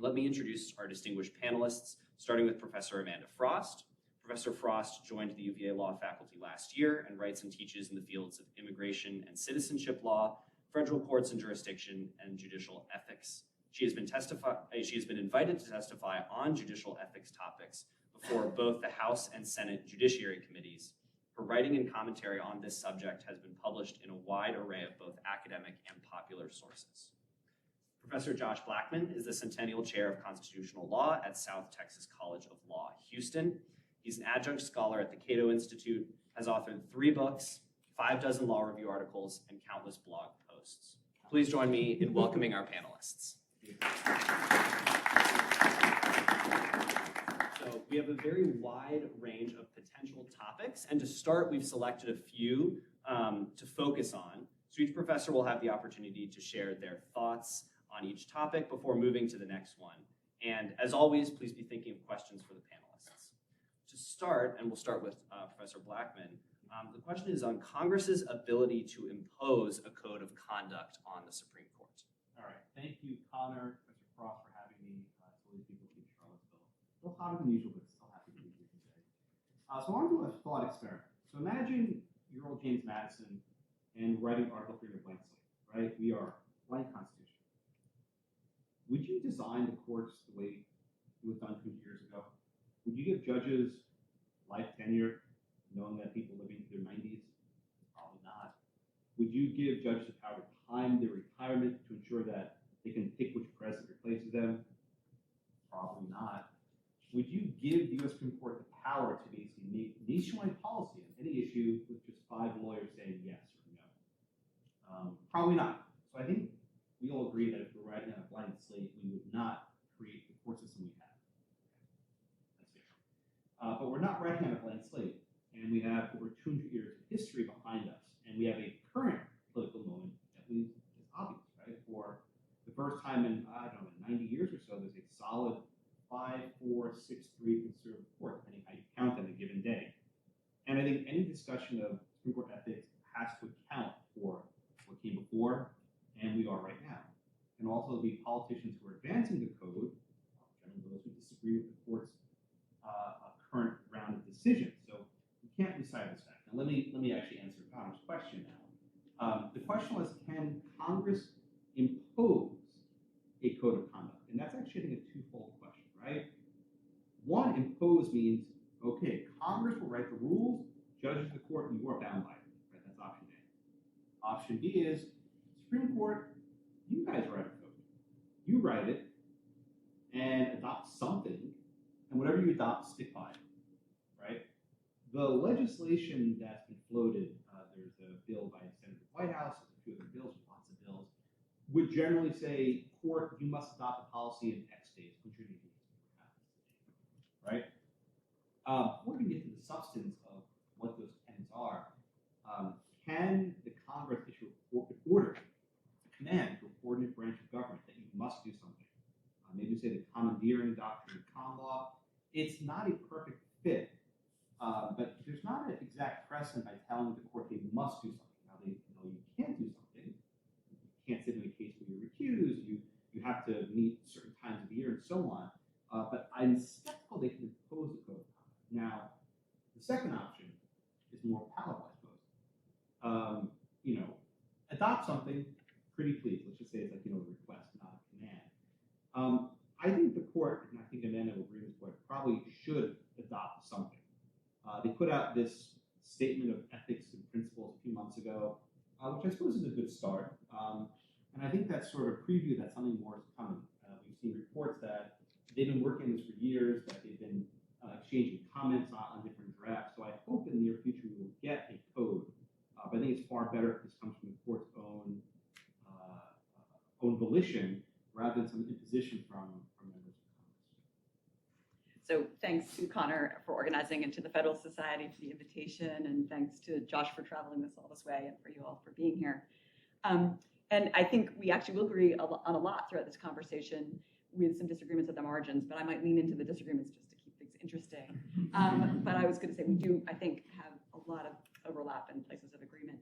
Let me introduce our distinguished panelists, starting with Professor Amanda Frost. Professor Frost joined the UVA law faculty last year and writes and teaches in the fields of immigration and citizenship law, federal courts and jurisdiction, and judicial ethics. She has been invited to testify on judicial ethics topics before both the House and Senate Judiciary Committees. Her writing and commentary on this subject has been published in a wide array of both academic and popular sources. Professor Josh Blackman is the Centennial Chair of Constitutional Law at South Texas College of Law, Houston. He's an adjunct scholar at the Cato Institute, has authored 3 books, 6 law review articles, and countless blog posts. Please join me in welcoming our panelists. So we have a very wide range of potential topics, and to start, we've selected a few to focus on. So each professor will have the opportunity to share their thoughts on each topic before moving to the next one. And as always, please be thinking of questions for the panelists. To start, and we'll start with Professor Blackman, the question is on Congress's ability to impose a code of conduct on the Supreme Court. All right, thank you, Connor, Professor Frost, for having me. It's always people in Charlottesville. A little hotter than usual, but still happy to be here today. So I want to do a thought experiment. So imagine your old James Madison and writing Article 3 in a blank slate, right? We are blank Constitution. Would you design the courts the way it was done 2 years ago? Would you give judges life tenure, knowing that people living into their 90s? Probably not. Would you give judges the power to time their retirement to ensure that they can pick which president replaces them? Probably not. Would you give the U.S. Supreme Court the power to basically make nationwide policy on any issue with just 5 lawyers saying yes or no? Probably not. So I think we all agree that if we're writing on a blank slate, we would not create the court system we have. That's it. But we're not writing on a blank slate, and we have over 200 years of history behind us, and we have a current political moment that is obvious, right? For the first time in, I don't know, 90 years or so, there's a solid 5-4-6-3 conservative court, depending how you count on a given day. And I think any discussion of Supreme Court ethics has to account for what came before and we are right now. And also the politicians who are advancing the code, generally those who disagree with the court's current round of decisions. So we can't decide this fact. Now let me actually answer Connor's question now. The question was, can Congress impose a code of conduct? And that's actually, I think, a twofold question, right? One, impose means, okay, Congress will write the rules, judges of the court, and you are bound by it, right? That's option A. Option B is, Supreme Court, you guys write a code. You write it and adopt something, and whatever you adopt, stick by it, right? The legislation that's been floated, there's a bill by Senator Whitehouse, there's a few other bills, lots of bills, would generally say, court, you must adopt a policy in X days, right? Before we get to the substance of what those tenets are, can the Congress issue an order, a command to a coordinate branch of government that you must do something? Maybe say the commandeering doctrine of common law. It's not a perfect fit, but there's not an exact precedent by telling the court they must do something. Now, they know you can't do something. You can't sit in a case where you're recused. You have to meet certain times of the year and so on. But I'm skeptical they can impose a code of conduct. Now, the second option is more palatable, I suppose. Adopt something, pretty please. Let's just say it's like, a request, not a command. I think the court, and I think Amanda will agree with this point, probably should adopt something. They put out this statement of ethics and principles a few months ago, which I suppose is a good start. And I think that's sort of a preview that something more is coming. We've seen reports that they've been working on this for years, that they've been exchanging comments on different drafts. So I hope in the near future we will get a code. But I think it's far better if this comes from the court's own volition rather than some imposition from members of Congress. So thanks to Connor for organizing and to the Federal Society for the invitation, and thanks to Josh for traveling all this way, and for you all for being here. And I think we actually will agree on a lot throughout this conversation, with some disagreements at the margins, but I might lean into the disagreements just to keep things interesting. But I was going to say we do, I think, have a lot of overlap and places of agreement.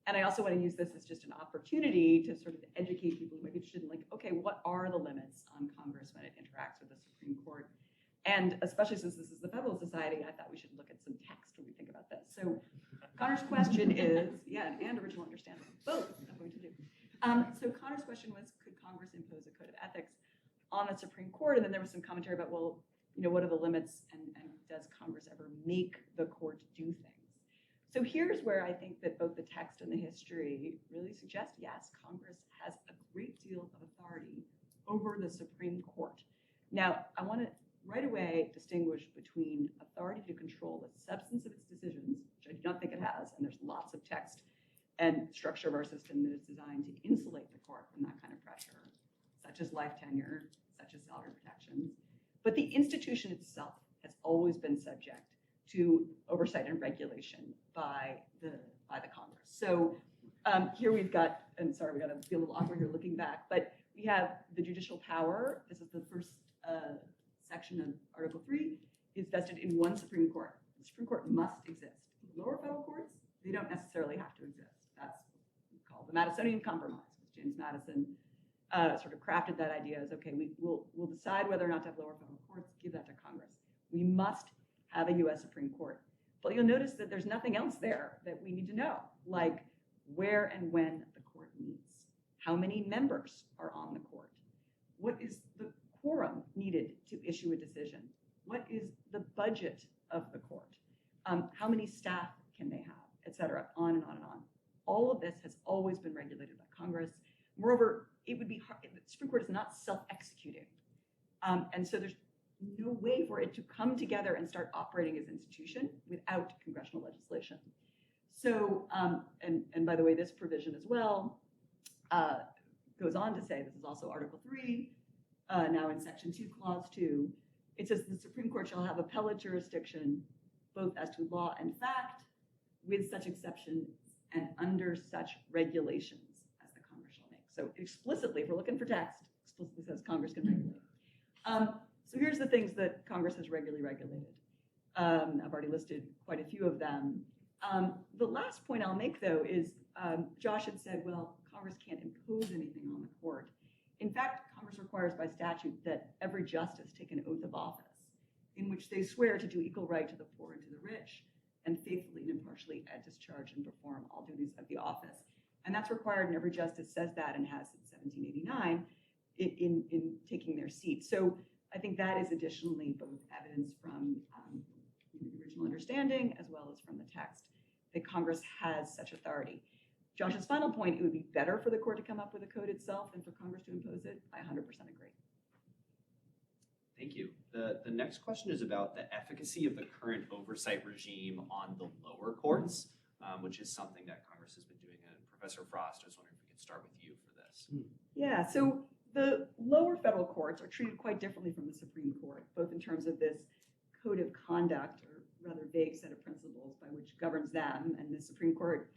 And I also want to use this as just an opportunity to sort of educate people who might be interested in, like, okay, what are the limits on Congress when it And especially since this is the Federal Society, I thought we should look at some text when we think about this. So Connor's question is, yeah, and original understanding, both I'm going to do. So Connor's question was, could Congress impose a code of ethics on the Supreme Court? And then there was some commentary about, well, what are the limits and does Congress ever make the court do things? So here's where I think that both the text and the history really suggest, yes, Congress has a great deal of authority over the Supreme Court. Now, I want to right away distinguish between authority to control the substance of its decisions, which I do not think it has, and there's lots of text and structure of our system that is designed to insulate the court from that kind of pressure, such as life tenure, such as salary protections. But the institution itself has always been subject to oversight and regulation by the Congress. So here we've got, and sorry, we got to be a little awkward here looking back, but we have the judicial power. This is the first section of Article 3, is vested in one Supreme Court. The Supreme Court must exist. The lower federal courts, they don't necessarily have to exist. That's called the Madisonian Compromise, which James Madison sort of crafted that idea as, okay, we'll decide whether or not to have lower federal courts, give that to Congress. We must have a U.S. Supreme Court. But you'll notice that there's nothing else there that we need to know, like where and when the court meets, how many members are on the court, what is the quorum needed to issue a decision, what is the budget of the court, how many staff can they have, et cetera, on and on and on. All of this has always been regulated by Congress. Moreover, it would be hard, the Supreme Court is not self-executing. And so there's no way for it to come together and start operating as an institution without congressional legislation. So, and by the way, this provision as well goes on to say, this is also Article 3, now in Section 2, Clause 2, it says the Supreme Court shall have appellate jurisdiction both as to law and fact, with such exceptions and under such regulations as the Congress shall make. So explicitly, if we're looking for text, explicitly says Congress can regulate. So here's the things that Congress has regularly regulated. I've already listed quite a few of them. The last point I'll make, though, is Josh had said, well, Congress can't impose anything on the court. In fact, Congress requires by statute that every justice take an oath of office in which they swear to do equal right to the poor and to the rich, and faithfully and impartially discharge and perform all duties of the office. And that's required, and every justice says that and has since 1789 in taking their seat. So I think that is additionally both evidence from the original understanding as well as from the text that Congress has such authority. Josh's final point, it would be better for the court to come up with a code itself than for Congress to impose it. I 100% agree. Thank you. The next question is about the efficacy of the current oversight regime on the lower courts, which is something that Congress has been doing. And Professor Frost, I was wondering if we could start with you for this. Yeah, so the lower federal courts are treated quite differently from the Supreme Court, both in terms of this code of conduct, or rather vague set of principles by which governs them. And the Supreme Court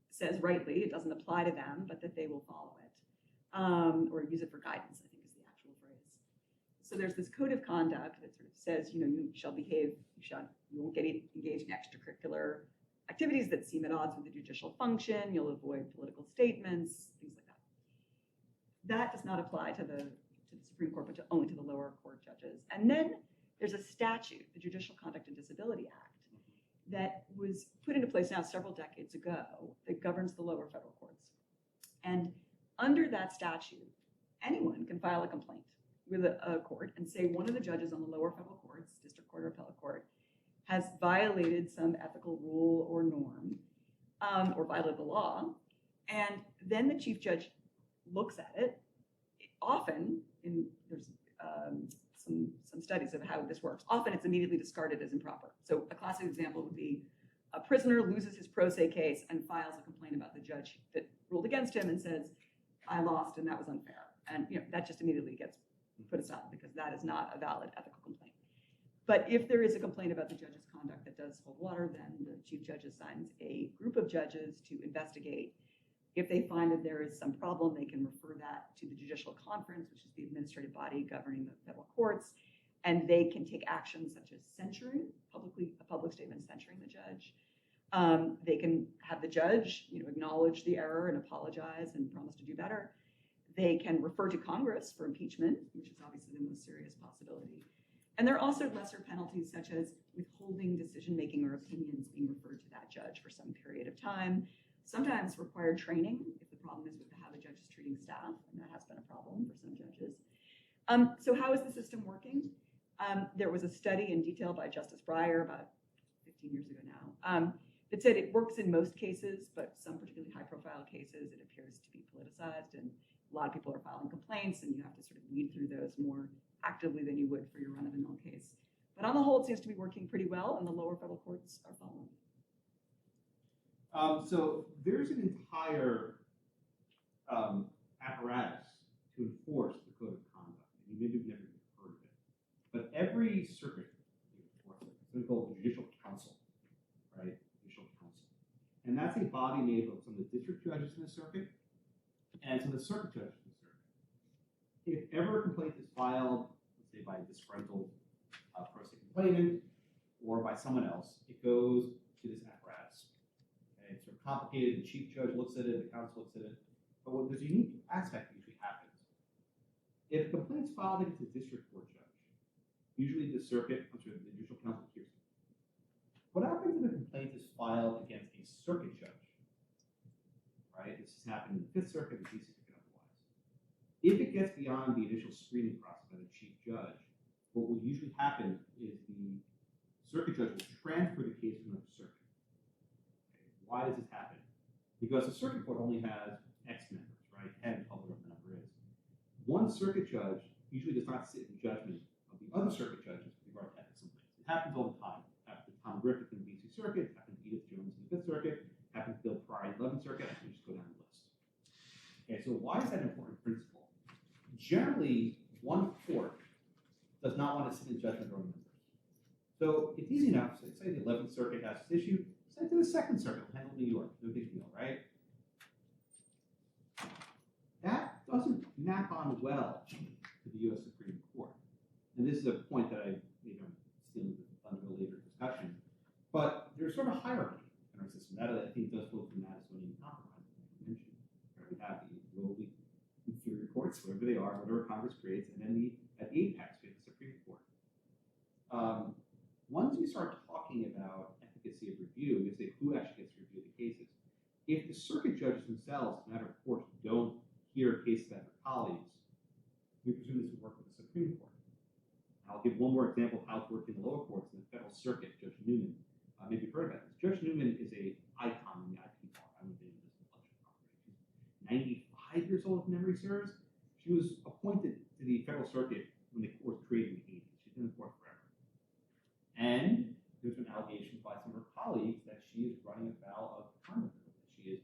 says rightly it doesn't apply to them, but that they will follow it, or use it for guidance, I think is the actual phrase. So there's this code of conduct that sort of says, you shall behave, you won't get engaged in extracurricular activities that seem at odds with the judicial function, you'll avoid political statements, things like that. That does not apply to the Supreme Court, but only to the lower court judges. And then there's a statute, the Judicial Conduct and Disability Act, that was put into place now several decades ago that governs the lower federal courts. And under that statute, anyone can file a complaint with a court and say one of the judges on the lower federal courts, district court or appellate court, has violated some ethical rule or norm, or violated the law. And then the chief judge looks at it. Often, there's some studies of how this works. Often it's immediately discarded as improper. So a classic example would be a prisoner loses his pro se case and files a complaint about the judge that ruled against him and says, I lost and that was unfair. And that just immediately gets put aside because that is not a valid ethical complaint. But if there is a complaint about the judge's conduct that does hold water, then the chief judge assigns a group of judges to investigate. If they find that there is some problem, they can refer that to the Judicial Conference, which is the administrative body governing the federal courts, and they can take actions such as censuring, a public statement censuring the judge. They can have the judge, acknowledge the error and apologize and promise to do better. They can refer to Congress for impeachment, which is obviously the most serious possibility. And there are also lesser penalties such as withholding decision-making or opinions being referred to that judge for some period of time. Sometimes required training if the problem is with how the judge is treating staff, and that has been a problem for some judges. So how is the system working? There was a study in detail by Justice Breyer about 15 years ago now that said it works in most cases, but some particularly high-profile cases, it appears to be politicized, and a lot of people are filing complaints, and you have to sort of weed through those more actively than you would for your run-of-the-mill case. But on the whole, it seems to be working pretty well, and the lower federal courts are following. So there's an entire apparatus to enforce the code of conduct. And maybe you've never even heard of it. But every circuit, something called the Judicial Council, right? Judicial Council. And that's a body made of some of the district judges in the circuit and some of the circuit judges in the circuit. If ever a complaint is filed, let's say by a disgruntled pro se complainant or by someone else, it goes to this apparatus. Okay? It's sort of complicated. The chief judge looks at it, the council looks at it. But there's a unique aspect that usually happens. If a complaint's filed against a district court judge, usually the Judicial Council hears it. What happens if a complaint is filed against a circuit judge? Right? This has happened in the Fifth Circuit, the DC Circuit, otherwise. If it gets beyond the initial screening process by the chief judge, what will usually happen is the circuit judge will transfer the case to another circuit. Okay. Why does this happen? Because the circuit court only has X members, right? 10, whatever the number is. One circuit judge usually does not sit in judgment of the other circuit judges with regard to ethics complaints. It happens all the time. It happened to Tom Griffith in the DC Circuit, it happened to Edith Jones in the Fifth Circuit, it happened to Bill Pryor in the 11th Circuit. I can just go down the list. Okay, so why is that an important principle? Generally, one court does not want to sit in judgment of their own members. So it's easy enough. So say the 11th Circuit has this issue, send it to the 2nd Circuit, handle New York, no big deal, right? That doesn't map on well to the U.S. Supreme Court. And this is a point that I maybe I'm stealing the thunder of a later discussion. But there's sort of a hierarchy in our system. That I think does flow from the Madisonian Compromise, like I mentioned. Where we have the lowly inferior courts, wherever they are, whatever Congress creates, and then at the apex, we have the Supreme Court. Once you start talking about efficacy of review, you say who actually gets to review the cases. If the circuit judges themselves, as a matter of course, don't hear cases of their colleagues, we presume this would work with the Supreme Court. I'll give one more example of how it's worked in the lower courts in the Federal Circuit. Judge Newman, maybe you've heard about this. Judge Newman is an icon in the IP bar. I haven't been in this intellectual property. She's 95 years old, if memory serves. She was appointed to the Federal Circuit when the court was created in the 80s. She's been in the court forever. And there's been allegations by some of her colleagues that she is running afoul of conduct, that she is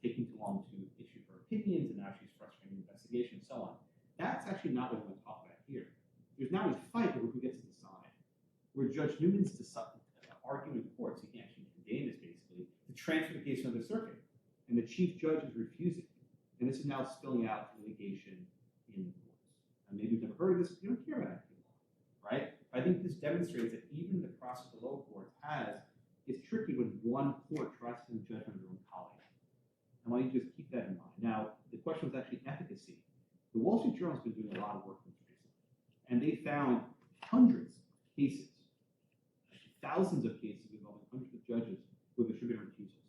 taking too long to issue her opinions, and now she's frustrating the investigation, and so on. That's actually not what we want to talk about here. There's now a fight over who gets to decide, where Judge Newman's arguing in courts, he can actually condemn this basically, to transfer the case to another circuit. And the chief judge is refusing. And this is now spilling out to litigation in the courts. And maybe you've never heard of this, you don't care about IP law, right? I think this demonstrates that even the process the lower courts has is tricky when one court tries to judge on their own colleague. I want you to just keep that in mind. Now, the question was actually efficacy. The Wall Street Journal has been doing a lot of work on this recently, and they found hundreds of cases, thousands of cases involving hundreds of judges where there should have been recusals.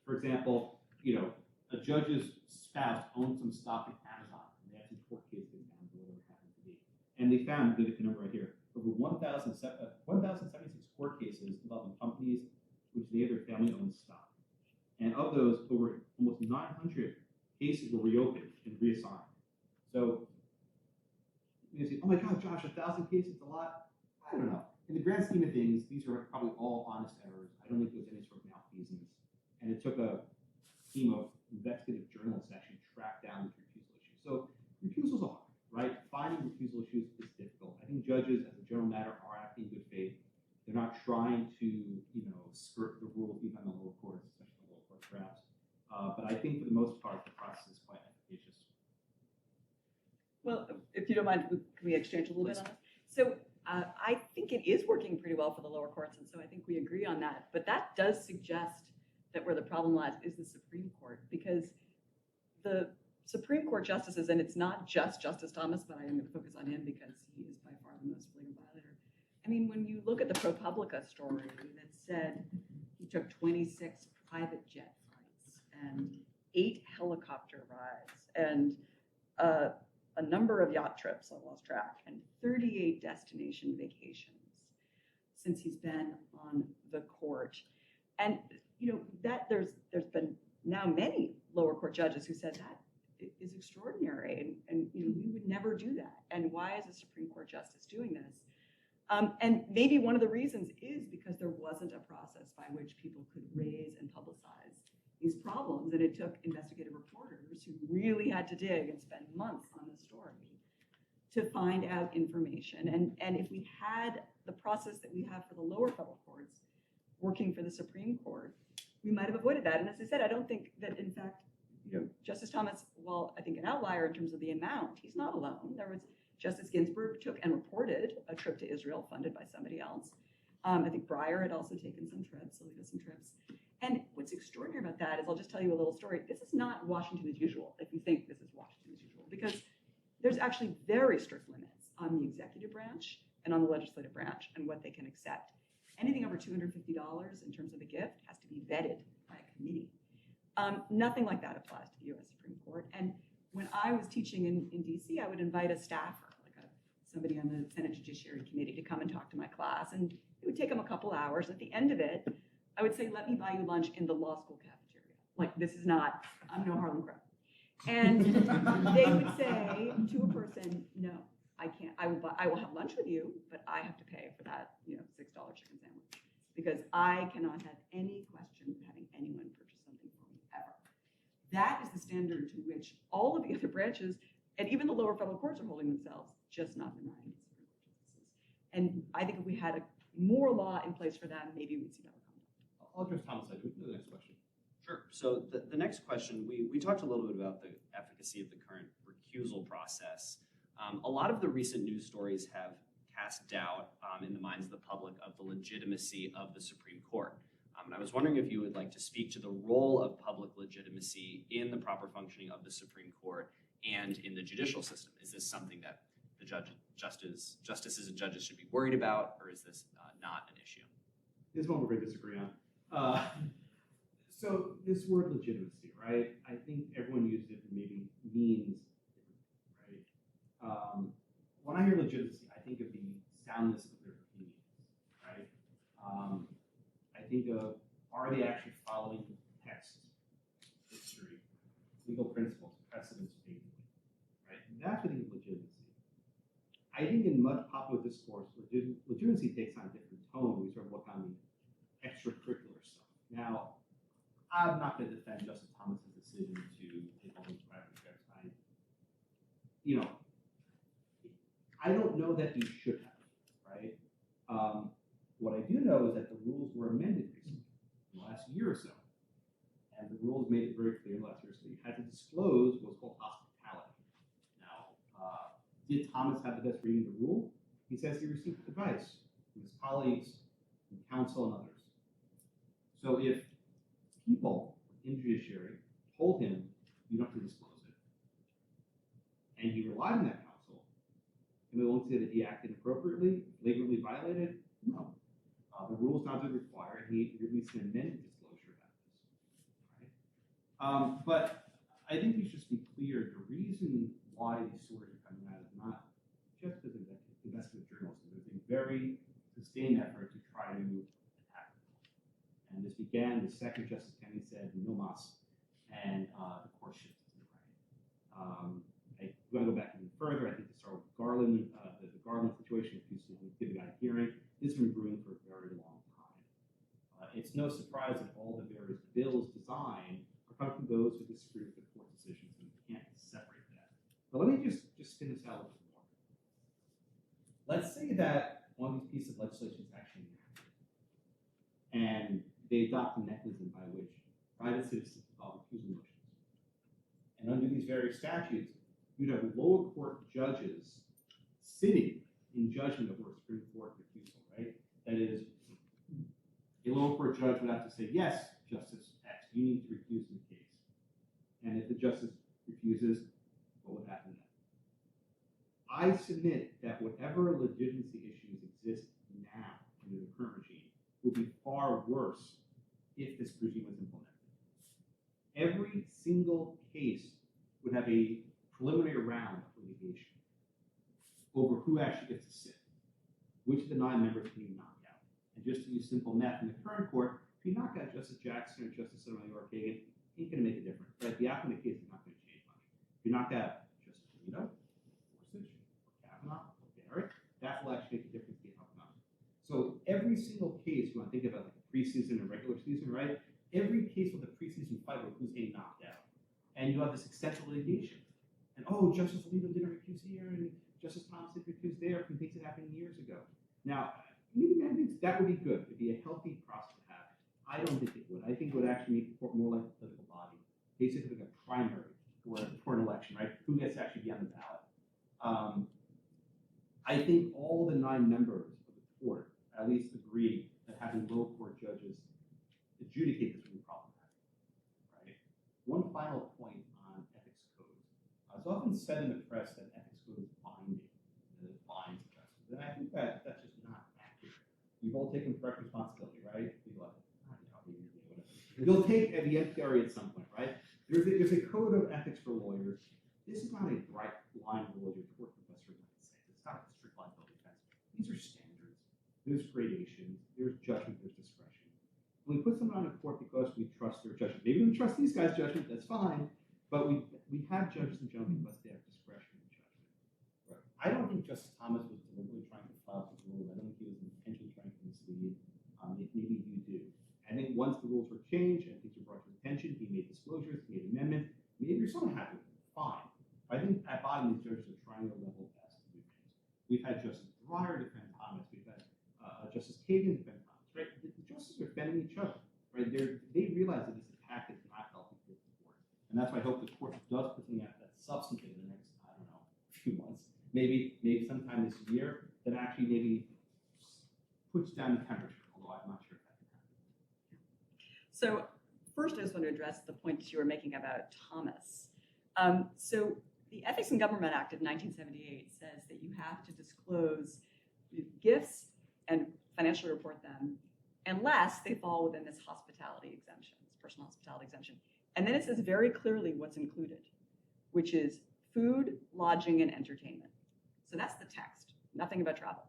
For example, a judge's spouse owned some stock in Amazon, and they had some court case against Amazon, whatever it happened to be. And they found, look at the number right here, over 1,076 court cases involving companies which they or their family owned stock. And of those, over almost 900 cases were reopened and reassigned. So you say, oh my God, Josh, 1,000 cases is a lot? I don't know. In the grand scheme of things, these are probably all honest errors. I don't think there's any sort of malfeasance. And it took a team of investigative journalists to actually track down this recusal issue. So recusals are hard, right? Finding recusal issues is difficult. I think judges, as a general matter, are acting in good faith. They're not trying to, skirt the rules even on the lower courts, especially the lower courts, perhaps. But I think for the most part, the process is quite efficacious. Well, if you don't mind, can we exchange a little bit on this? So I think it is working pretty well for the lower courts, and so I think we agree on that. But that does suggest that where the problem lies is the Supreme Court, because the Supreme Court justices, and it's not just Justice Thomas, but I am going to focus on him because he is by far the most flagrant mean, when you look at the ProPublica story that said he took 26 private jet flights and 8 helicopter rides and a number of yacht trips, I lost track, and 38 destination vacations since he's been on the court. And, you know, that there's been now many lower court judges who said that is extraordinary, and you know, we would never do that. And why is a Supreme Court justice doing this? And maybe one of the reasons is because there wasn't a process by which people could raise and publicize these problems, and it took investigative reporters who really had to dig and spend months on the story to find out information. And if we had the process that we have for the lower federal courts working for the Supreme Court, we might have avoided that. And as I said, I don't think that, in fact, you know, Justice Thomas, while I think an outlier in terms of the amount, he's not alone. There was Justice Ginsburg took and reported a trip to Israel funded by somebody else. I think Breyer had also taken some trips, Alito some trips. And what's extraordinary about that is, I'll just tell you a little story. This is not Washington as usual, if you think this is Washington as usual, because there's actually very strict limits on the executive branch and on the legislative branch and what they can accept. Anything over $250 in terms of a gift has to be vetted by a committee. Nothing like that applies to the U.S. Supreme Court. And when I was teaching in DC, I would invite a staffer, like somebody on the Senate Judiciary Committee, to come and talk to my class. And it would take them a couple hours. At the end of it, I would say, let me buy you lunch in the law school cafeteria. Like, this is not, I'm no Harlem Crow. And they would say to a person, no, I can't, I will have lunch with you, but I have to pay for that, you know, $6 chicken sandwich, because I cannot have any question of having anyone purchase something for me ever. That is the standard to which all of the other branches and even the lower federal courts are holding themselves, just not denying the Supreme Court justices. And I think if we had more law in place for them, maybe we'd see better conduct. I'll address Thomas. I do the next question. Sure. So the next question, we talked a little bit about the efficacy of the current recusal process. A lot of the recent news stories have cast doubt in the minds of the public of the legitimacy of the Supreme Court. And I was wondering if you would like to speak to the role of public legitimacy in the proper functioning of the Supreme Court and in the judicial system. Is this something that the justices and judges should be worried about, or is this not an issue? This one we're going to disagree on. So this word legitimacy, right? I think everyone uses it and maybe means different, right? When I hear legitimacy, I think of the soundness of their opinions, right? I think of, are they actually following text, history, legal principles, precedents, faithfully, right? That's what I think of legitimacy. I think in much popular discourse, legitimacy takes on a different tone. We sort of look on the extracurricular stuff. Now, I'm not going to defend Justice Thomas's decision to take all these private trips. I don't know that he should have, right? What I do know is that the rules were amended recently, in the last year or so. And the rules made it very clear in the last year or so that you had to disclose what's called hospitality. Now, did Thomas have the best reading of the rule? He says he received advice from his colleagues, from counsel, and others. So if people in the judiciary told him, you don't have to disclose it, and he relied on that counsel, and we won't say that he acted appropriately, flagrantly violated, no. The rules now do require, and he released an amended disclosure about this, right? But I think we should be clear, the reason why these stories are coming out is not just because of investigative journalism. There's a very sustained effort to try to attack them. And this began the second Justice Kennedy said, no mas, and the court shifted to the right. I'm going to go back even further. I think to start with Garland, the Garland situation, if you give a guy a hearing, this has been brewing for a very long time. It's no surprise that all the various bills designed are coming from those who disagree with the court decisions, and we can't separate that. But let me just spin this out a little bit more. Let's say that one of these pieces of legislation is actually enacted, and they adopt a mechanism by which private citizens file recusal motions. And under these various statutes, you'd have lower court judges sitting in judgment over a Supreme Court recusal, right? That is, a lower court judge would have to say, yes, Justice X, you need to recuse in the case. And if the justice refuses, what would happen then? I submit that whatever legitimacy issues exist now under the current regime will be far worse if this regime was implemented. Every single case would have a preliminary round of litigation over who actually gets to sit. Which of the 9 members can you knock out? And just to use simple math, in the current court, if you knock out Justice Jackson or Justice Sotomayor or Kagan, ain't going to make a difference. Right? The outcome of the case is not going to change much. If you knock out Justice Alito, Gorsuch, or Kavanaugh, or Barrett, that will actually make a difference in the outcome. So every single case, you want to think about like the preseason and regular season, right? Every case with a preseason fight with who's getting knocked out. And you have this extensive litigation. And oh, Justice Alito didn't recuse here, and Justice Thomas didn't recuse there from things that happened years ago. Now, maybe I think that would be good. It'd be a healthy process to have. I don't think it would. I think it would actually make the court more like a political body, basically like a primary for an election, right? Who gets to actually be on the ballot? I think all the 9 members of the court at least agree that having low court judges adjudicate this would be problematic, right? One final point on ethics codes. It's often said in the press that ethics code is binding, that it binds justice. And I think that that's just not accurate. We've all taken direct responsibility, right? You'll take the NPRE at some point, right? There's a code of ethics for lawyers. This is not a bright line rule your court professor might say. It's not a strict liability defense. These are standards. There's gradations. There's judgment. There's discretion. When we put someone on the court because we trust their judgment, maybe we trust these guys' judgment, that's fine, but we have judges and judgment because they have discretion and judgment. Right. I don't think Justice Thomas was deliberately trying to file his rule. I don't think he was intentionally trying to mislead. Maybe you do. I think once the rules were changed and things were brought to his attention, he made disclosures, he made amendments. Maybe you're so happy with it. Fine. I think at bottom these judges are trying their level best to do things. We've had Justice Breyer defend Thomas. We've had Justice Kagan defend Thomas. Right? The justices are defending each other. Right? They realize that this attack is not healthy for the court, and that's why I hope the court does put something out that's substantive in the next, I don't know, few months, maybe sometime this year that actually maybe puts down the temperature. Although I'm not sure if that can happen. So first, I just want to address the point that you were making about Thomas. So the Ethics in Government Act of 1978 says that you have to disclose gifts and financially report them unless they fall within this hospitality exemption, this personal hospitality exemption. And then it says very clearly what's included, which is food, lodging, and entertainment. So that's the text, nothing about travel.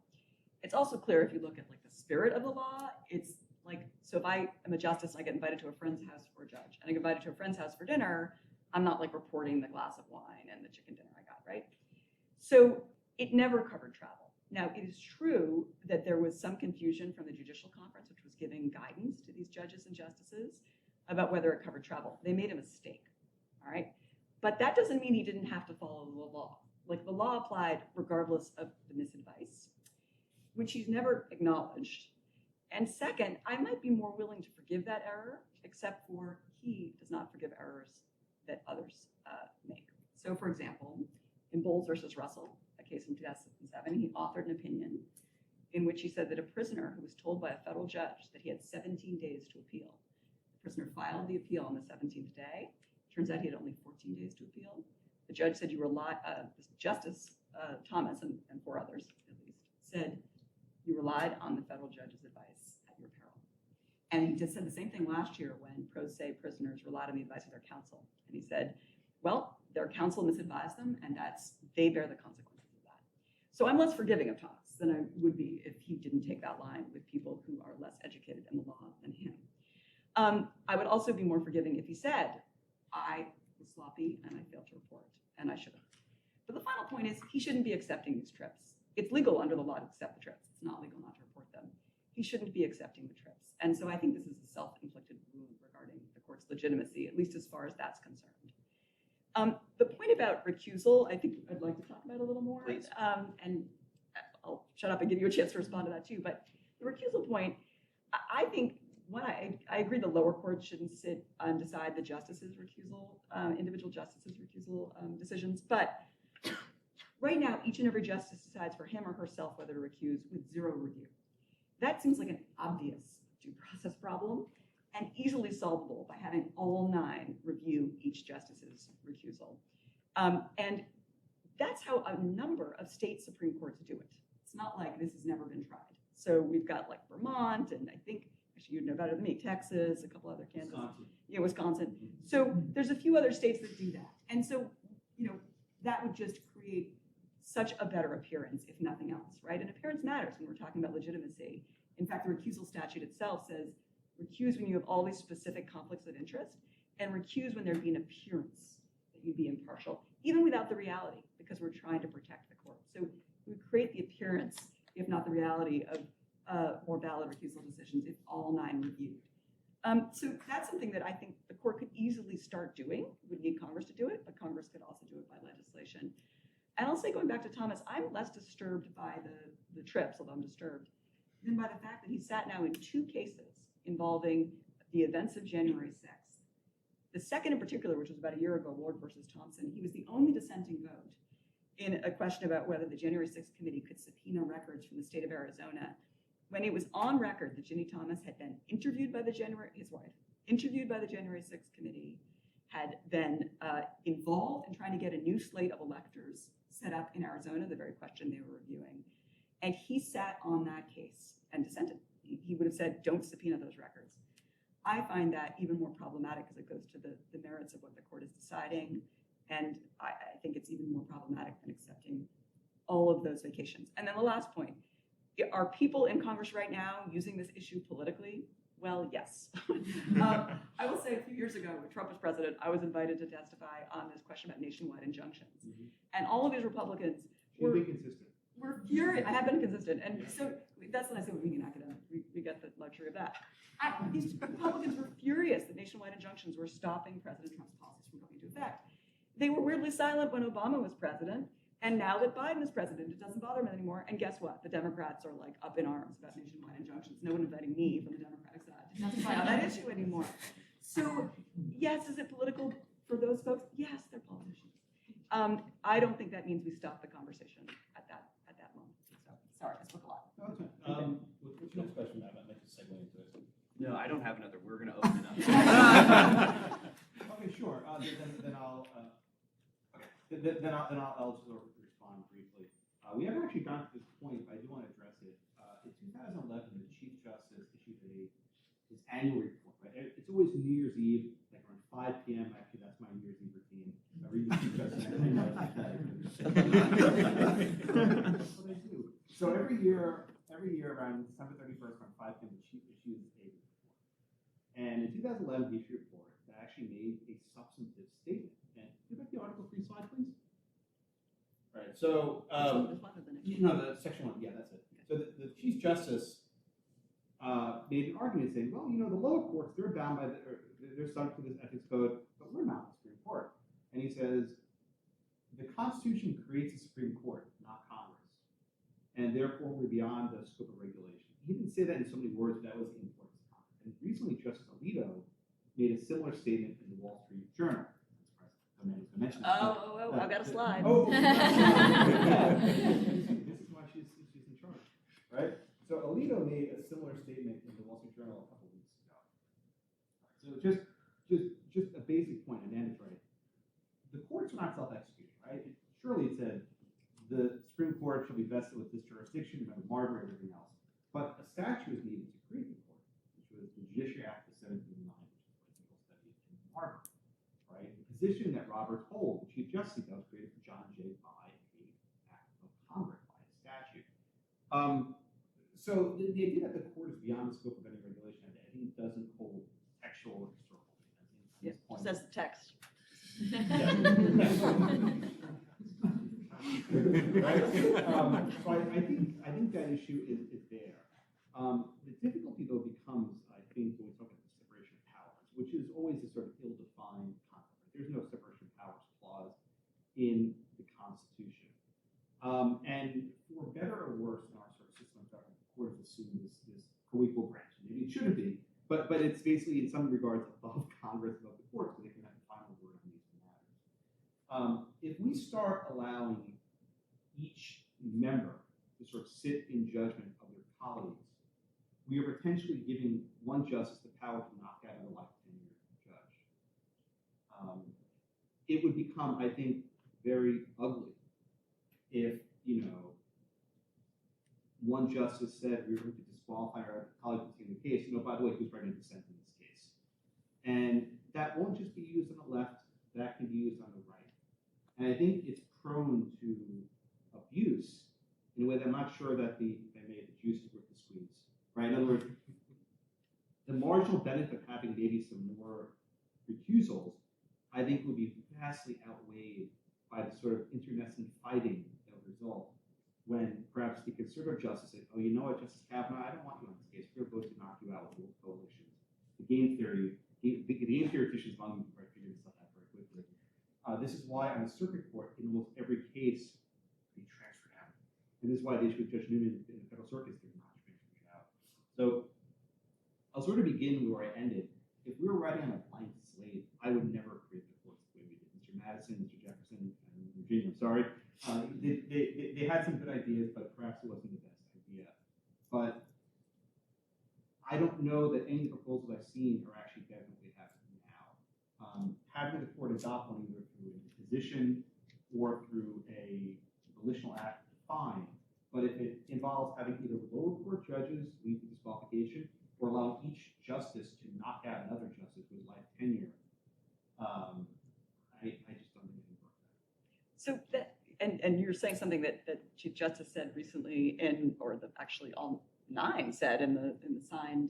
It's also clear if you look at like the spirit of the law, it's like, so if I am a justice and I get invited to a friend's house for a judge, and I get invited to a friend's house for dinner, I'm not like reporting the glass of wine and the chicken dinner I got, right? So it never covered travel. Now, it is true that there was some confusion from the Judicial Conference, which was giving guidance to these judges and justices about whether it covered travel. They made a mistake, all right? But that doesn't mean he didn't have to follow the law. Like the law applied regardless of the misadvice, which he's never acknowledged. And second, I might be more willing to forgive that error, except for he does not forgive errors that others make. So for example, in Bowles versus Russell, a case from 2007, he authored an opinion in which he said that a prisoner who was told by a federal judge that he had 17 days to appeal, the prisoner filed the appeal on the 17th day. Turns out he had only 14 days to appeal. The judge said Justice Thomas and 4 others at least said you relied on the federal judge's advice at your peril. And he just said the same thing last year when pro se prisoners relied on the advice of their counsel. And he said, well, their counsel misadvised them, and they bear the consequences of that. So I'm less forgiving of Thomas than I would be if he didn't take that line with people who are less educated in the law than him. I would also be more forgiving if he said, I was sloppy and I failed to report, and I should have. But the final point is he shouldn't be accepting these trips. It's legal under the law to accept the trips. It's not legal not to report them. He shouldn't be accepting the trips. And so I think this is a self-inflicted wound regarding the court's legitimacy, at least as far as that's concerned. The point about recusal, I think I'd like to talk about a little more. Please. And I'll shut up and give you a chance to respond to that too. But the recusal point, I think, I agree the lower court shouldn't sit and decide the justices' recusal, individual justices' recusal decisions. But right now, each and every justice decides for him or herself whether to recuse with 0 review. That seems like an obvious due process problem and easily solvable by having all 9 review each justice's recusal. And that's how a number of state Supreme Courts do it. It's not like this has never been tried. So we've got like Vermont, and I think, actually you'd know better than me, Texas, a couple other Kansas. Wisconsin. Yeah, Wisconsin. So there's a few other states that do that. And so, that would just create such a better appearance, if nothing else, right? And appearance matters when we're talking about legitimacy. In fact, the recusal statute itself says recuse when you have all these specific conflicts of interest, and recuse when there'd be an appearance that you'd be impartial, even without the reality, because we're trying to protect the court. So we create the appearance, if not the reality, of more valid recusal decisions if all 9 reviewed. So that's something that I think the court could easily start doing. Would need Congress to do it, but Congress could also do it by legislation. And I'll say, going back to Thomas, I'm less disturbed by the trips, although I'm disturbed, than by the fact that he sat now in 2 cases involving the events of January 6th. The second in particular, which was about a year ago, Ward versus Thompson, he was the only dissenting vote in a question about whether the January 6th committee could subpoena records from the state of Arizona, when it was on record that Ginny Thomas had been interviewed by his wife, interviewed by the January 6th committee, had been involved in trying to get a new slate of electors set up in Arizona, the very question they were reviewing. And he sat on that case and dissented. He would have said, don't subpoena those records. I find that even more problematic because it goes to the merits of what the court is deciding. And I think it's even more problematic than accepting all of those vacations. And then the last point, are people in Congress right now using this issue politically? Well, yes. I will say a few years ago, when Trump was president, I was invited to testify on this question about nationwide injunctions. Mm-hmm. And all of these Republicans were furious. I have been consistent. And so that's what I say with being an academic. We get the luxury of that. These Republicans were furious that nationwide injunctions were stopping President Trump's policies from going into effect. They were weirdly silent when Obama was president. And now that Biden is president, it doesn't bother them anymore. And guess what? The Democrats are like up in arms about nationwide injunctions. No one inviting me from the Democratic side to testify on that issue anymore. So yes, is it political for those folks? Yes, they're politicians. I don't think that means we stop the conversation at that moment. So sorry, I spoke a lot. Okay. What's your next question? I'd like to segue into it. No, I don't have another. We're going to open it up. Okay, sure. Then I'll just sort of respond briefly. We haven't actually gotten to this point, but I do want to address it. In 2011, the Chief Justice issued his annual report. Right? It's always New Year's Eve, like around 5 p.m. Actually, that's my New Year's Eve routine. I read the Chief Justice, and I know it's pathetic. That's what I do. So every year around December 31st, around 5 p.m., the Chief issues a report. And in 2011, he issued a report that actually made a substantive statement. And give back the Article 3 slide, please. All right. So, the section 1. Yeah, that's it. So the Chief Justice made an argument saying, well, the lower courts, they're bound by they're subject to this ethics code, but we're not the Supreme Court. And he says, the Constitution creates a Supreme Court, not Congress. And therefore, we're beyond the scope of regulation. He didn't say that in so many words, but that was the importance of Congress. And recently, Justice Alito made a similar statement in the Wall Street Journal. I've got a slide. This is why she's in charge, right? So Alito made a similar statement in the Wall Street Journal a couple weeks ago. So just a basic point, a mandatory. The courts are not self-executing, right? Surely it said the Supreme Court shall be vested with this jurisdiction, remember Marbury, everything else. But a statute is needed to create the court, which was the Judicial Act of 1789, which is what people studied in Marbury. Right? The position that Roberts holds, the Chief Justice, that was created for John Jay by an act of Congress, by a statute. So the idea that the court is beyond the scope of any regulation, I think doesn't hold textual or historical weight. It says the text. Right? So I think that issue is there. The difficulty, though, becomes, I think, when we talk about the separation of powers, which is always a sort of ill-defined concept. There's no separation of powers clause in the Constitution. And for better or worse in our sort of system of government, the court has assumed this co-equal branch. Maybe it shouldn't be, but it's basically in some regards above Congress, above the courts, so they can have the final word on these matters. If we start allowing each member to sort of sit in judgment of their colleagues, we are potentially giving one justice the power to knock out a life tenure judge. It would become, I think, very ugly if, one justice said we were going to disqualify our colleague from taking the case, by the way, who's writing dissent in this case? And that won't just be used on the left, that can be used on the right. And I think it's prone to abuse in a way that I'm not sure that the juice is worth the squeeze, right? In other words, the marginal benefit of having maybe some more recusals, I think, would be vastly outweighed by the sort of internecine fighting that would result when perhaps the conservative justice said, oh, you know what, Justice Kavanaugh, I don't want you on this case. We're going to knock you out with little coalitions. The game theoreticians among you are figuring this stuff out very quickly. This is why on the circuit court, in almost every case, they transferred out. And this is why the issue with Judge Newman in the federal circuit did not transfer out. So I'll sort of begin where I ended. If we were writing on a blank slate, I would never create the courts the way we did. Mr. Madison, Mr. Jefferson, and Virginia, I'm sorry. They had some good ideas, but perhaps it wasn't the best idea. But I don't know that any of the proposals I've seen are actually better than we have now. Having the court adopt one either through a position or through a volitional act, fine. But if it involves having either lower court judges lead to disqualification or allowing each justice to knock out another justice with life tenure, I just don't think it can work that. So that, and you're saying something that Chief Justice said recently actually all 9 said in the signed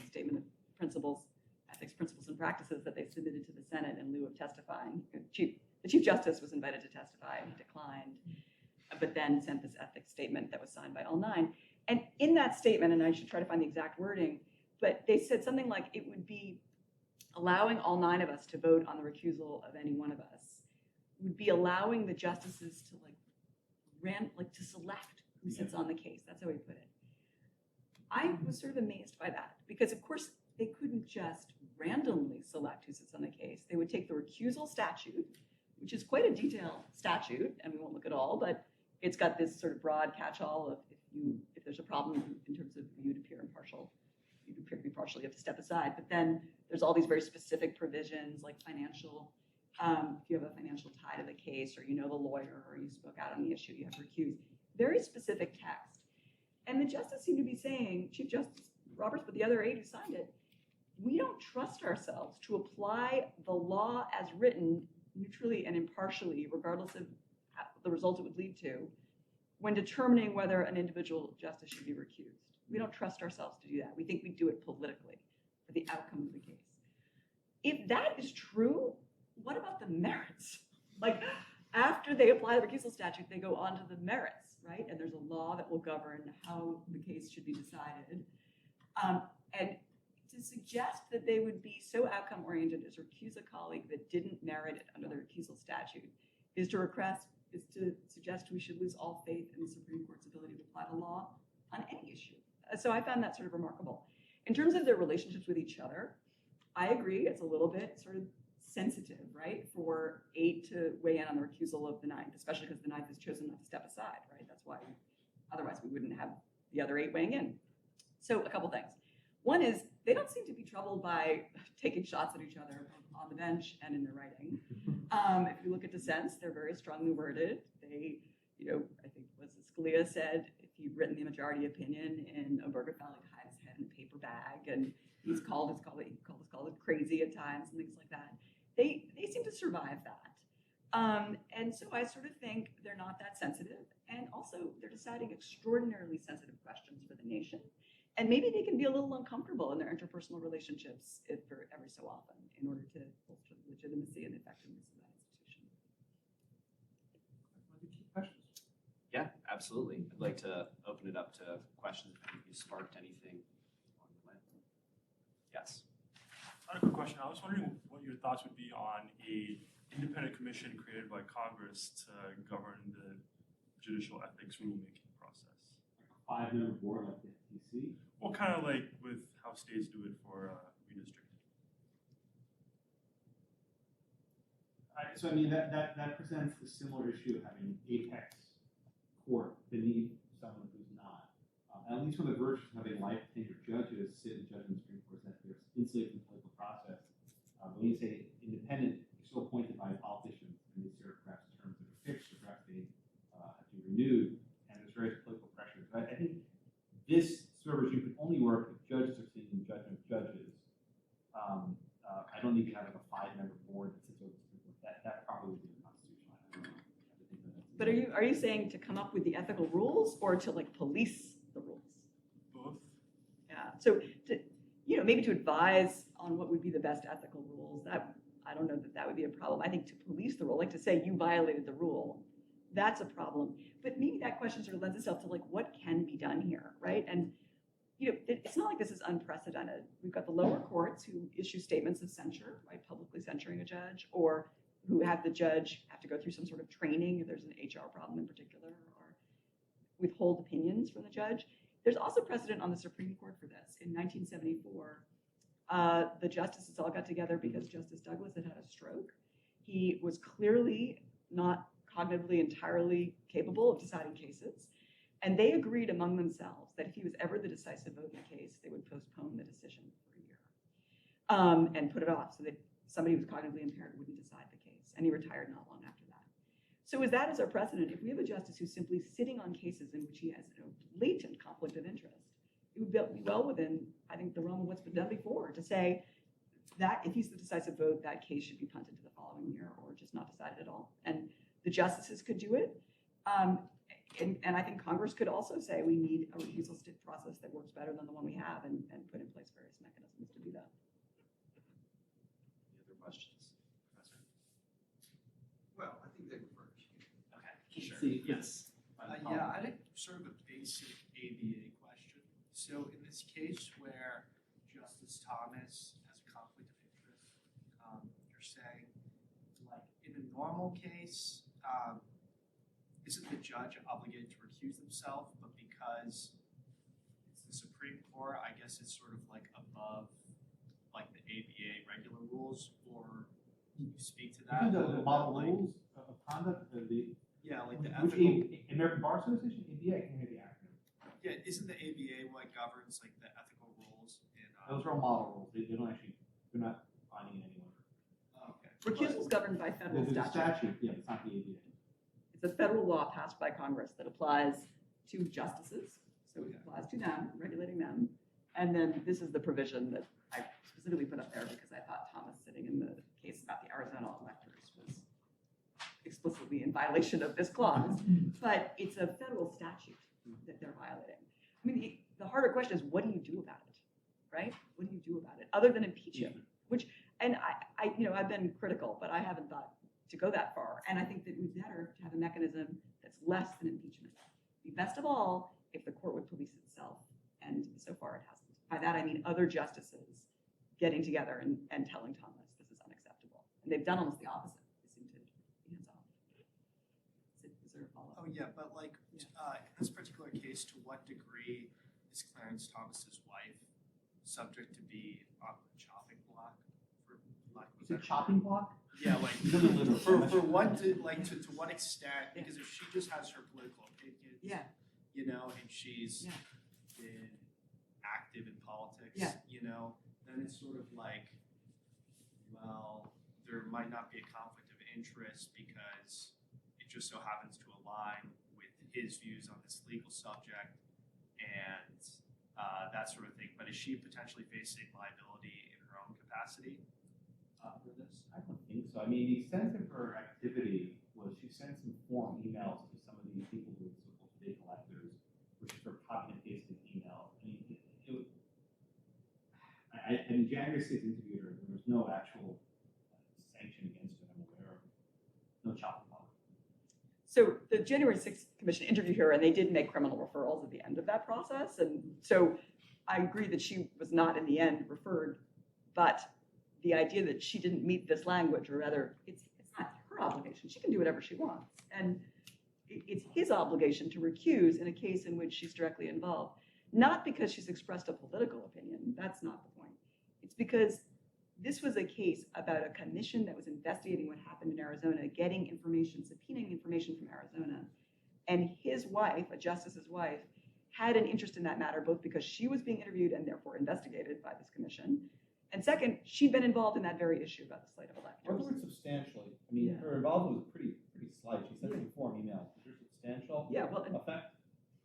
statement of principles, ethics, principles, and practices that they submitted to the Senate in lieu of testifying. The Chief Justice was invited to testify, he declined, but then sent this ethics statement that was signed by all 9. And in that statement, and I should try to find the exact wording, but they said something like it would be allowing all 9 of us to vote on the recusal of any one of us would be allowing the justices to to select who sits on the case. That's how he put it. I was sort of amazed by that because, of course, they couldn't just randomly select who sits on the case. They would take the recusal statute, which is quite a detailed statute, and we won't look at all, but it's got this sort of broad catch-all of if there's a problem in terms of you to appear impartial, you to appear impartial, you have to step aside. But then there's all these very specific provisions like financial. If you have a financial tie to the case or you know the lawyer or you spoke out on the issue, you have to recuse. Very specific text. And the justice seemed to be saying, Chief Justice Roberts, but the other 8 who signed it, we don't trust ourselves to apply the law as written neutrally and impartially, regardless of the result it would lead to, when determining whether an individual justice should be recused. We don't trust ourselves to do that. We think we do it politically for the outcome of the case. If that is true, what about the merits? Like, after they apply the recusal statute, they go on to the merits, right? And there's a law that will govern how the case should be decided. And to suggest that they would be so outcome-oriented as to recuse a colleague that didn't merit it under the recusal statute is to suggest we should lose all faith in the Supreme Court's ability to apply the law on any issue. So I found that sort of remarkable. In terms of their relationships with each other, I agree, it's a little bit sort of sensitive, right, for 8 to weigh in on the recusal of the 9th, especially because the 9th has chosen not to step aside, right? That's why otherwise we wouldn't have the other 8 weighing in. So a couple things. One is they don't seem to be troubled by taking shots at each other on the bench and in their writing. If you look at dissents, they're very strongly worded. They, I think was Scalia said, if he'd written the majority opinion in Obergefell, he'd hide his head in a paper bag, and he's called it crazy at times and things like that. They seem to survive that. And so I sort of think they're not that sensitive. And also they're deciding extraordinarily sensitive questions for the nation. And maybe they can be a little uncomfortable in their interpersonal relationships every so often in order to bolster the legitimacy and effectiveness of that institution. Questions? Yeah, absolutely. I'd like to open it up to questions if any of you sparked anything along the way. Yes. I had a quick question. I was wondering what your thoughts would be on a independent commission created by Congress to govern the judicial ethics rulemaking process. Like a 5-member board like the FTC? Well, kind of like with how states do it for redistricting. So I mean, that presents the similar issue of having an apex court beneath someone who's not. At least one of the virtues of having life tenure judges sit in judgment Supreme Court that they're insulated from the political process. When you say independent, you're still appointed by politicians, and they serve perhaps terms that are fixed, or perhaps they have to be saying to come up with the ethical rules or to like police the rules? Both. Yeah, so to, maybe to advise on what would be the best ethical rules, that I don't know that that would be a problem. I think to police the rule, like to say you violated the rule, that's a problem. But maybe that question sort of lends itself to like what can be done here, right? And it's not like this is unprecedented. We've got the lower courts who issue statements of censure, right, publicly censuring a judge, or who have the judge have to go through some sort of training if there's an HR problem in particular, or withhold opinions from the judge. There's also precedent on the Supreme Court for this. In 1974, the justices all got together because Justice Douglas had had a stroke. He was clearly not cognitively entirely capable of deciding cases. And they agreed among themselves that if he was ever the decisive vote in the case, they would postpone the decision for a year and put it off so that somebody who was cognitively impaired wouldn't decide the case. And he retired not long after that. So with that as our precedent, if we have a justice who's simply sitting on cases in which he has a latent conflict of interest, it would be well within, I think, the realm of what's been done before to say that if he's the decisive vote, that case should be punted to the following year or just not decided at all. And the justices could do it. And I think Congress could also say we need a recusal process that works better than the one we have and put in place various mechanisms to do that. Any other questions? Professor? Well, I think they were first. Okay, sure. See, Yes. Yeah, I think sort of a basic ABA question. So in this case where Justice Thomas has a conflict of interest, you're saying, like, in a normal case, isn't the judge obligated to recuse themselves, but because it's the Supreme Court, I guess it's sort of like above like the ABA regular rules, or can you speak to that? The model rules of conduct, Yeah, like the which ethical. American Bar Association, ABA, I can't hear the acronym. Yeah, isn't the ABA what governs like the ethical rules in? Those are all model rules. They don't actually, they're not binding anyone. Okay. Recusal is governed by federal There's a statute. statute, yeah, but it's not the ABA. It's a federal law passed by Congress that applies to justices. So it applies to them, regulating them. And then this is the provision that I specifically put up there because I thought Thomas sitting in the case about the Arizona electors was explicitly in violation of this clause. But it's a federal statute that they're violating. I mean, the harder question is, what do you do about it, right? What do you do about it other than impeaching? Which, and I've been critical, but I haven't thought to go that far. And I think that it would be better to have a mechanism that's less than impeachment. Be best of all if the court would police itself. And so far it hasn't. By that I mean other justices getting together and telling Thomas this is unacceptable. And they've done almost the opposite. They seem to be hands off. Is there a follow-up? Oh, yeah, but like, in this particular case, to what degree is Clarence Thomas's wife subject to be on the chopping block for lack of a Is it better chopping block? word? Yeah, like, It doesn't literally- for what, to what extent, because if she just has her political opinions, Yeah. And she's Yeah. been active in politics, Yeah. then it's sort of like, well, there might not be a conflict of interest because it just so happens to align with his views on this legal subject and that sort of thing. But is she potentially facing liability in her own capacity for this? I don't think so. I mean, the extent of her activity was she sent some form emails to some of these people who were supposed to be electors, which is sort of copy and pasting emails. I mean, in January 6th interview her, there was no actual sanction against her I'm aware of. No chopping block. So the January 6th Commission interviewed her, and they did make criminal referrals at the end of that process. And so I agree that she was not in the end referred, but the idea that she didn't meet this language, or rather, it's not her obligation. She can do whatever she wants. And it's his obligation to recuse in a case in which she's directly involved. Not because she's expressed a political opinion, that's not the point. It's because this was a case about a commission that was investigating what happened in Arizona, getting information, subpoenaing information from Arizona. And his wife, a justice's wife, had an interest in that matter, both because she was being interviewed and therefore investigated by this commission. And second, she'd been involved in that very issue about the slate of Or the electors. word substantially. I mean, Yeah. her involvement was pretty slight. She sent some form emails. Is there substantial Yeah, well, effect?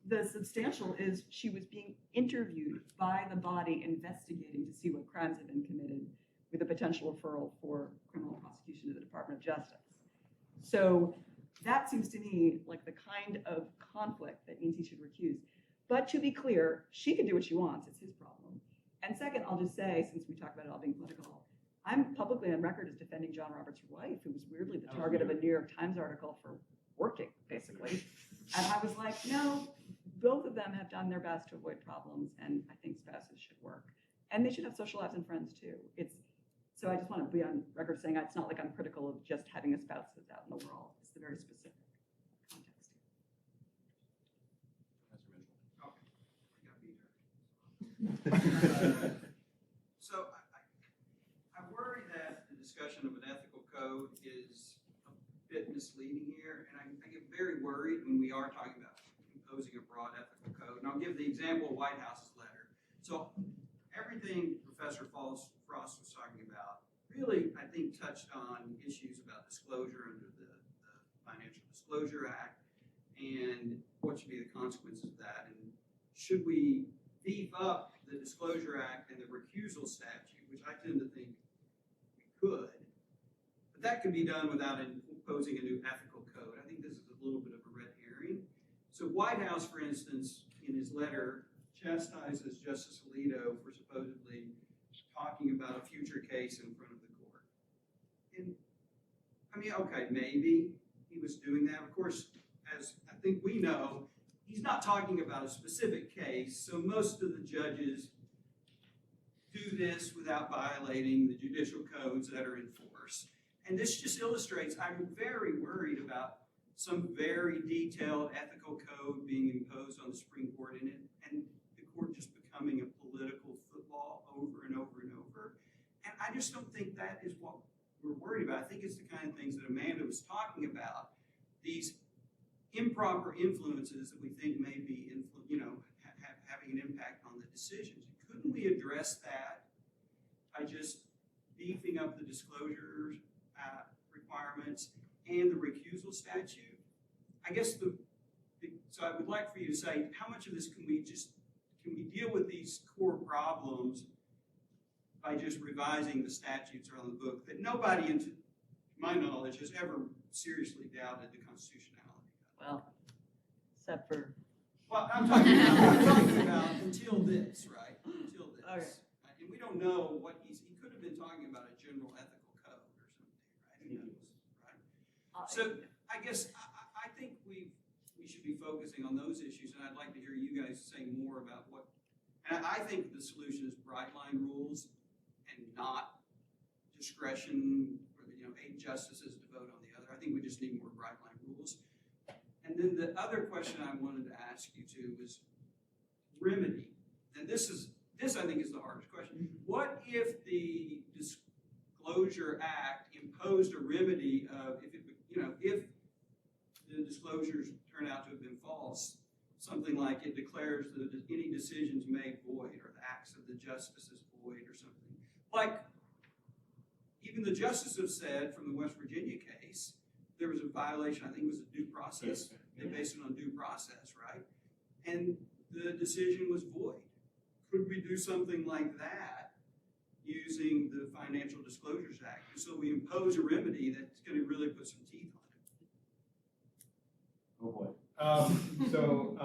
the substantial is she was being interviewed by the body investigating to see what crimes had been committed with a potential referral for criminal prosecution to the Department of Justice. So that seems to me like the kind of conflict that means he should recuse. But to be clear, she can do what she wants. It's his problem. And second, I'll just say, since we talk about it all being political, I'm publicly on record as defending John Roberts' wife, who was weirdly the target of a New York Times article for working, basically. And I was like, no, both of them have done their best to avoid problems, and I think spouses should work. And they should have social lives and friends too. So I just want to be on record saying it's not like I'm critical of just having a spouse that's out in the world. It's the very specific context here. So I worry that the discussion of an ethical code is a bit misleading here, and I get very worried when we are talking about imposing a broad ethical code. And I'll give the example of White House's letter. So everything Professor Frost was talking about really, I think, touched on issues about disclosure under the Financial Disclosure Act and what should be the consequences of that. And should we beef up the Disclosure Act and the recusal statute, which I tend to think we could, but that could be done without imposing a new ethical code. I think this is a little bit of a red herring. So White House, for instance, in his letter, chastises Justice Alito for supposedly talking about a future case in front of the court. And I mean, okay, maybe he was doing that. Of course, as I think we know, he's not talking about a specific case, so most of the judges do this without violating the judicial codes that are in force. And this just illustrates, I'm very worried about some very detailed ethical code being imposed on the Supreme Court and the court just becoming a political football over and over and over. And I just don't think that is what we're worried about. I think it's the kind of things that Amanda was talking about, these improper influences that we think may be, having an impact on the decisions. Couldn't we address that by just beefing up the disclosure requirements and the recusal statute? I guess so I would like for you to say, how much of this can we deal with these core problems by just revising the statutes or on the book that nobody, to my knowledge, has ever seriously doubted the constitutionality of? Well, except for. Well, I'm talking about until this, right? Until this. Okay. And we don't know what he could have been talking about a general ethical code or something, right? Who knows, right? So I guess I think we should be focusing on those issues, and I'd like to hear you guys say more about what. And I think the solution is bright line rules and not discretion for 8 justices to vote on the other. I think we just need more bright line rules. And then the other question I wanted to ask you too was remedy. And this I think is the hardest question. What if the Disclosure Act imposed a remedy of if the disclosures turn out to have been false, something like it declares that any decisions made void or the acts of the justices void or something. Like even the justices have said from the West Virginia case, there was a violation, I think it was a due process. They based it on due process, right? And the decision was void. Could we do something like that using the Financial Disclosures Act? And so we impose a remedy that's going to really put some teeth on it. Oh boy. So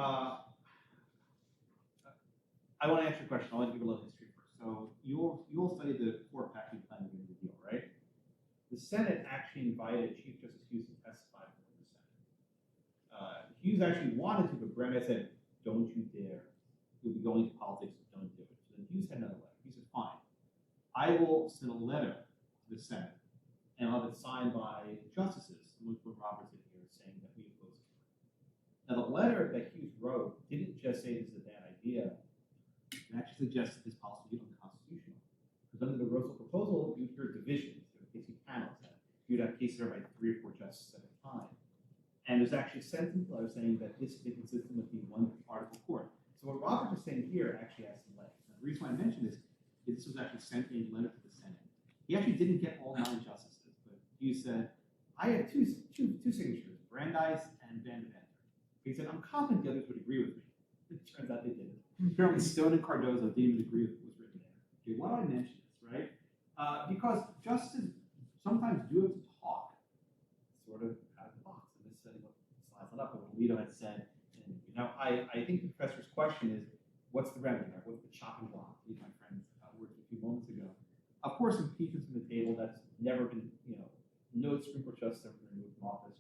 I want to answer your question. I want to give a little history first. So you all studied the core packing plan of the deal, right? The Senate actually invited Chief Justice Hughes to testify before the Senate. Hughes actually wanted to, but Brandeis said, "Don't you dare. You'll be going to politics, so don't do it." So then Hughes had another letter. He said, "Fine. I will send a letter to the Senate and I'll have it signed by justices," which what Roberts did here, saying that we oppose it. Now, the letter that Hughes wrote didn't just say this is a bad idea. It actually suggested this policy would be unconstitutional. Because under the Russell proposal, you'd hear divisions. There would be panels. You'd have cases heard by 3 or 4 justices at a time. And there's actually a sentence letter saying that this is inconsistent with the one article court. So what Roberts is saying here actually has some legs. Now, the reason why I mention this is this was actually sent in a letter to the Senate. He actually didn't get all 9 justices, but he said, "I have two signatures, Brandeis and Van Deventer." He said, "I'm confident the others would agree with me." It turns out they didn't. Apparently Stone and Cardozo didn't even agree with what was written there. Okay, why do I mention this, right? Because justices sometimes do have to talk sort of out of the box. And this it up, but what Alito had said, and, I think the professor's question is, what's the remedy, right? What's the chopping block? These my friends worked a few moments ago. Of course, impeachment's on the table. That's never been, no Supreme Court justice ever been removed from office.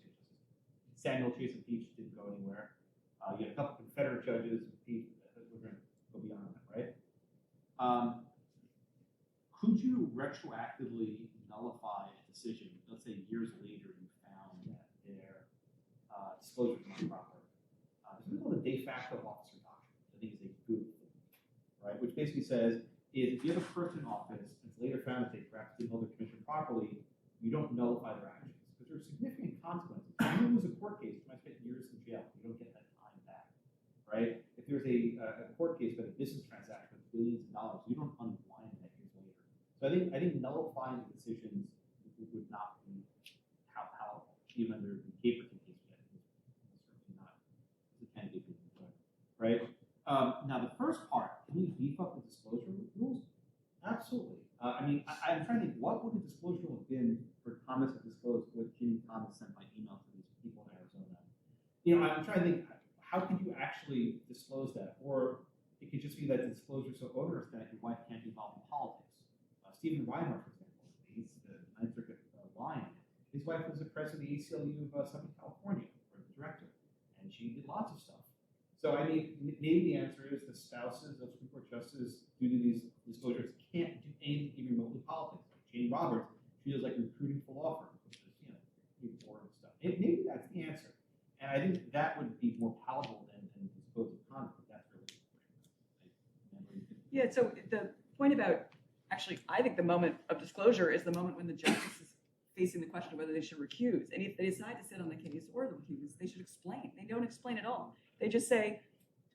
Samuel Chase impeached, didn't go anywhere. You had a couple Confederate judges impeached. We're going to go beyond that, right? Could you retroactively nullify a decision? Let's say years later, you found that their disclosure was improper. There's something called the de facto officer doctrine. I think is a good thing, right? Which basically says if you have a person in office and it's later found that they perhaps didn't hold their commission properly, you don't nullify their actions because there are significant consequences. If you lose a court case, you might spend years in jail. You don't get that time back, right? If there's a court case about a business transaction with billions of dollars, you don't unwind that years later. So I think nullifying the decisions would not be how powerful, even under the Caperton case, which I think is certainly not the candidate being good, right? Now the first part, can we beef up the disclosure rules? Absolutely. I'm trying to think, what would the disclosure rule have been for Thomas to disclose what Jimmy Thomas sent by email to these people in Arizona? I'm trying to think, how could you actually disclose that? Or it could just be that the disclosure is so onerous that your wife can't be involved in politics. Stephen Weimar, for example, he's the Ninth Circuit lion. His wife was the president of the ACLU of Southern California, or the director, and she did lots of stuff. So maybe the answer is the spouses of Supreme Court justices, due to these disclosures, can't do anything even remotely politics. Like Jane Roberts, she does like recruiting for law firms, which is pretty boring stuff. Maybe that's the answer, and I think that would be more palatable than disclosing conflict. That's really Yeah. So the point about I think the moment of disclosure is the moment when the justice is facing the question of whether they should recuse. And if they decide to sit on the case or recuse, they should explain. They don't explain at all. They just say,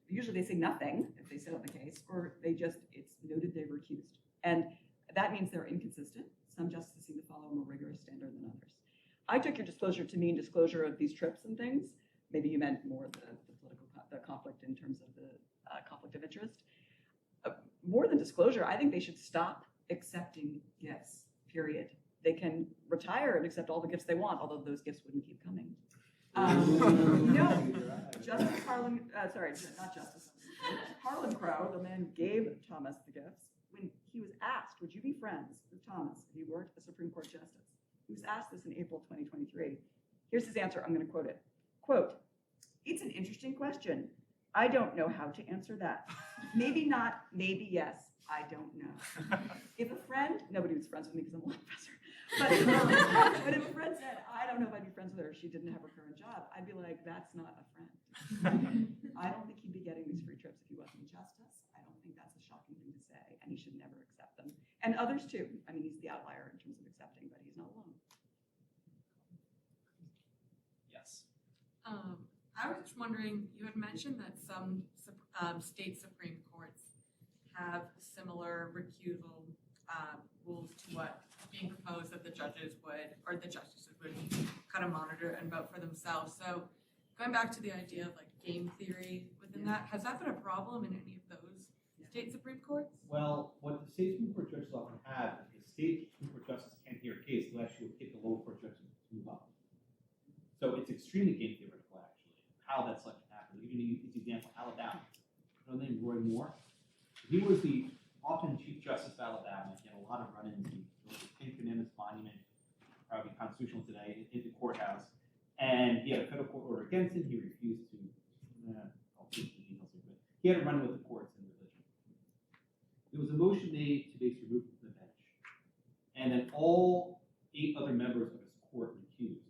usually they say nothing if they sit on the case, or it's noted they've recused. And that means they're inconsistent. Some justices seem to follow a more rigorous standard than others. I took your disclosure to mean disclosure of these trips and things. Maybe you meant more the conflict in terms of the conflict of interest. More than disclosure, I think they should stop accepting gifts, period. They can retire and accept all the gifts they want, although those gifts wouldn't keep coming. Justice Harlan, not Justice, Harlan Crow, the man who gave Thomas the gifts, when he was asked, would you be friends with Thomas if he weren't a Supreme Court justice? He was asked this in April 2023. Here's his answer. I'm going to quote it. Quote, "It's an interesting question. I don't know how to answer that. Maybe not, maybe yes. I don't know. If a friend," nobody was friends with me because I'm a law professor, but if a friend said, "I don't know if I'd be friends with her if she didn't have her current job," I'd be like, that's not a friend. I don't think he'd be getting these free trips if he wasn't a justice. I don't think that's a shocking thing to say, and he should never accept them. And others too. He's the outlier in terms of accepting, but he's not alone. Yes. I was just wondering, you had mentioned that some state Supreme Courts have similar recusal rules to what being proposed that the justices would kind of monitor and vote for themselves. So going back to the idea of like game theory within that, has that been a problem in any of those state Supreme Courts? Well, what the state Supreme Court judges often have is the state Supreme Court justice can't hear a case unless you get the lower court judges to move up. So it's extremely game theoretical, actually, how that selection happens. I'll give you an example, Alabama. You know the name Roy Moore? He was the often Chief Justice of Alabama. He had a lot of run-ins. He built the Ten Commandments Monument, probably constitutional today, in the courthouse. And he had a federal court order against him. He refused to, he had a run with the courts and religion. There was a motion made to basically remove him from the bench. And then all 8 other members of his court recused.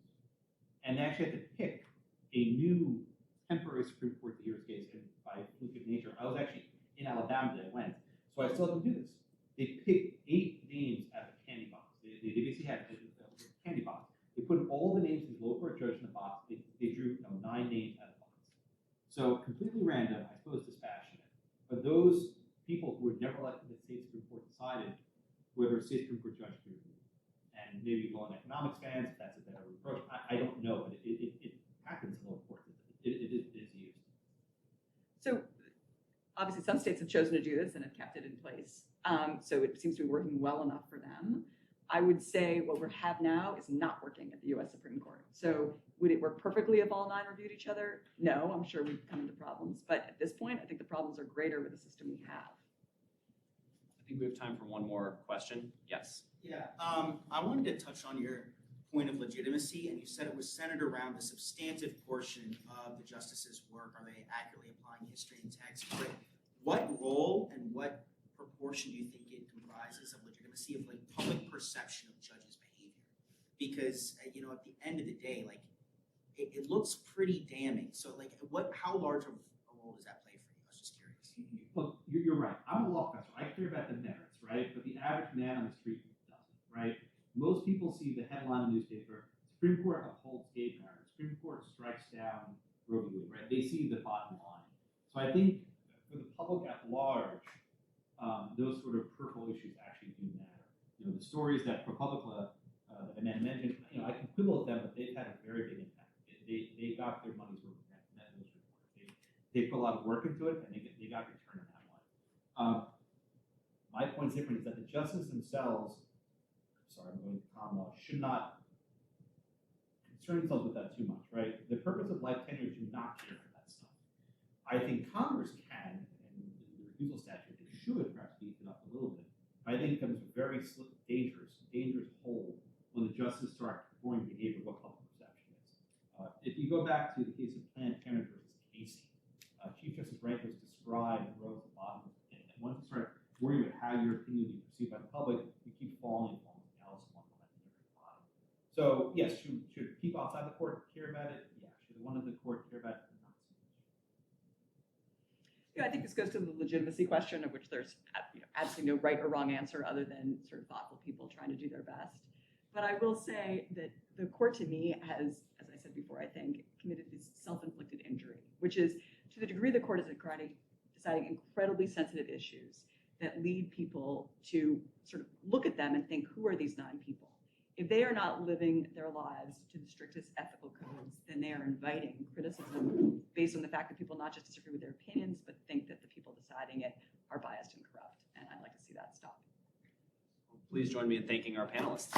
And they actually had to pick a new temporary Supreme Court to hear his case. And by fluke of nature, I was actually in Alabama that I went. So I still had them do this. They picked 8 names out of a candy box. They basically had a candy box. They put all the names of these lower court judges in the box. They drew 9 names out of the box. So completely random, I suppose dispassionate. But those people who were never elected to the state Supreme Court decided whether a state Supreme Court judge could be removed. And maybe law and economics fans, if that's a better approach, I don't know, but it happens in lower courts. It is used. So obviously some states have chosen to do this and have kept it in place. So it seems to be working well enough for them. I would say what we have now is not working at the US Supreme Court. So would it work perfectly if all 9 reviewed each other? No, I'm sure we'd come into problems. But at this point, I think the problems are greater with the system we have. I think we have time for one more question. Yes. Yeah, I wanted to touch on your point of legitimacy, and you said it was centered around the substantive portion of the justices' work. Are they accurately applying history and text? But what role and what proportion do you think it comprises of legitimacy of like public perception of judges' behavior? Because at the end of the day, like it looks pretty damning. So like, how large of a role does that play for you? I was just curious. Look, you're right. I'm a law professor. I care about the merits, right? But the average man on the street doesn't, right? Most people see the headline in the newspaper, Supreme Court upholds gay marriage, Supreme Court strikes down Roe v. Wade, right? They see the bottom line. So I think for the public at large, those sort of peripheral issues actually do matter. The stories that ProPublica that Amanda mentioned, I can quibble with them, but they've had a very big impact. They got their money's worth from those reports. They put a lot of work into it, and they got return on that one. My point is different, is that the justices themselves, I'm going to common law, should not concern themselves with that too much, right? The purpose of life tenure is to not care for that stuff. I think Congress can, and the recusal statute, they should perhaps beef it up a little bit. I think it becomes a very dangerous hole when the justices start performing behavior what public perception is. If you go back to the case of Planned Parenthood versus Casey, Chief Justice Rehnquist described the road at the bottom of the thing. And once you start worrying about how your opinion will be perceived by the public, you keep falling. So yes, should people outside the court care about it? Yeah. Should the one in the court care about it? Not so much. Yeah, I think this goes to the legitimacy question, of which there's absolutely no right or wrong answer other than sort of thoughtful people trying to do their best. But I will say that the court, to me, has, as I said before, I think, committed this self-inflicted injury, which is to the degree the court is deciding incredibly sensitive issues that lead people to sort of look at them and think, who are these 9 people? If they are not living their lives to the strictest ethical codes, then they are inviting criticism based on the fact that people not just disagree with their opinions, but think that the people deciding it are biased and corrupt. And I'd like to see that stop. Please join me in thanking our panelists.